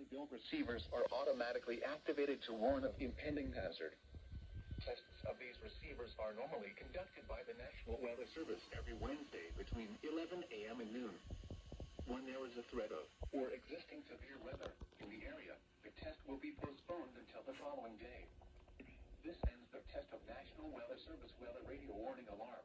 built receivers are automatically activated to warn of impending hazard. Tests of these receivers are normally conducted by the National Weather Service every Wednesday between 11 a.m. and noon. When there is a threat of or existing severe weather in the area, the test will be postponed until the following day. This ends the test of National Weather Service weather radio warning alarm.